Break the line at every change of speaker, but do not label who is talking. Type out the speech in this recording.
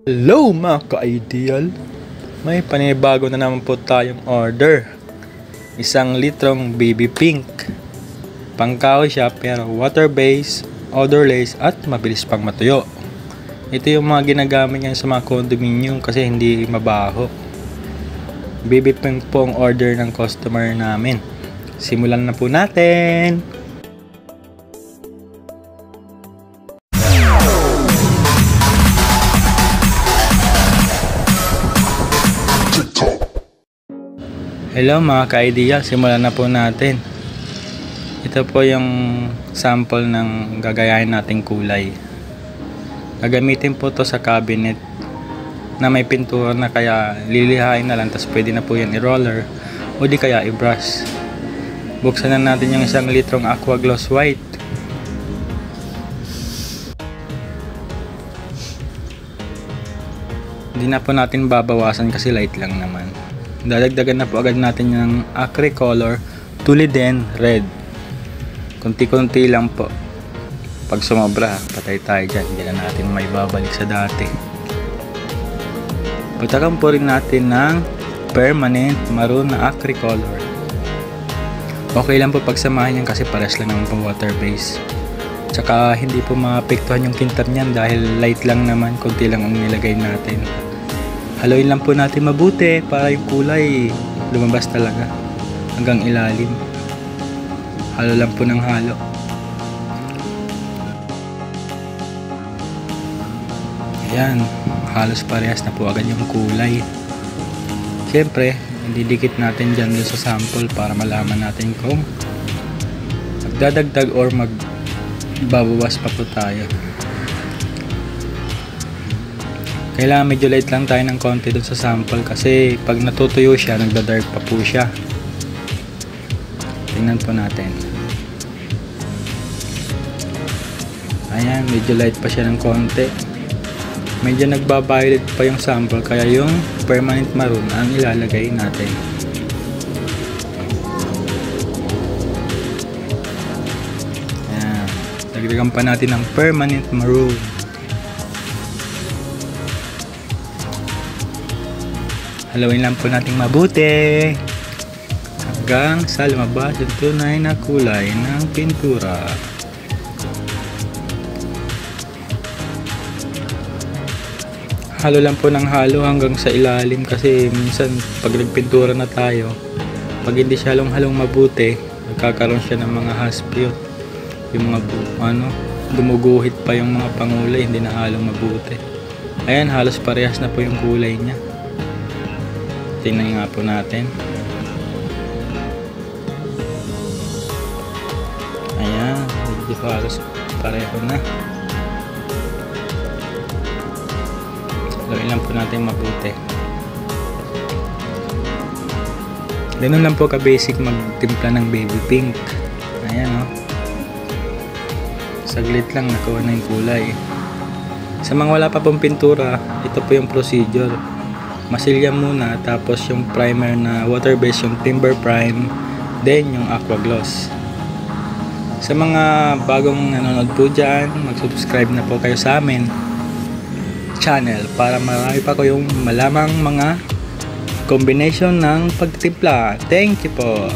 Hello mga ka-ideal, may panibago na naman po tayong order. 1 litrong baby pink. Pangkahoy siya pero water based, odorless at mabilis pang matuyo. Ito yung mga ginagamit niyan sa mga condominium kasi hindi mabaho. Baby pink po ang order ng customer namin. Simulan na po natin. Hello mga ka-ideal, simulan na po natin. Ito po yung sample ng gagayahin nating kulay. Gagamitin po to sa cabinet na may pintura na, kaya lilihain na lang, tapos pwede na po yan i-roller o di kaya i-brush. Buksan na natin yung 1 litrong aqua gloss white. Hindi na po natin babawasan kasi light lang naman. Dadagdagan na po agad natin yung acry color, tuliden red. Kunti-kunti lang po. Pag sumobra, patay tayo dyan. Hindi na natin may babalik sa dati. Patakan po rin natin ng permanent maroon na acry color. Okay lang po pagsamahin yan kasi pares lang naman pang water base. Tsaka hindi po maapektuhan yung kintab niyan dahil light lang naman, kunti lang ang nilagay natin. Haluin lang po natin mabuti para yung kulay lumabas talaga hanggang ilalim. Halo lang po ng halo. Ayan, halos parehas na po agad yung kulay. Siyempre, didikit natin dyan dun sa sample para malaman natin kung magdadagdag or magbabawas pa po tayo. Kailangan medyo light lang tayo ng konti dun sa sample kasi pag natutuyo siya, nagda-dark pa po siya. Tingnan po natin. Ayan, medyo light pa siya ng konti. Medyo nagba-violet pa yung sample kaya yung permanent maroon ang ilalagay natin. Ayan, dagdagan pa natin ng permanent maroon. Haluin lang po natin mabuti hanggang sa lumabas yung tunay na kulay ng pintura. Halo lang po ng halo hanggang sa ilalim kasi minsan pag nagpintura na tayo, pag hindi siya halong-halong mabuti, nagkakaroon siya ng mga haspyot. Yung mga dumuguhit pa yung mga pangulay, hindi na halong mabuti. Ayan, halos parehas na po yung kulay niya. Tingnan nga po natin. Ayan, medyo halos pareho na. Haluin lang po natin mabuti. Ganun lang po ka-basic magtimpla ng baby pink. Ayan o. Saglit lang nakuha na yung kulay. Sa mga wala pa pong pintura, ito po yung procedure. Masilya muna, tapos yung primer na water base, yung timber prime, then yung aqua gloss. Sa mga bagong nanonood po dyan, mag-subscribe na po kayo sa amin channel para marami pa ko yung malamang mga combination ng pagtimpla. Thank you po.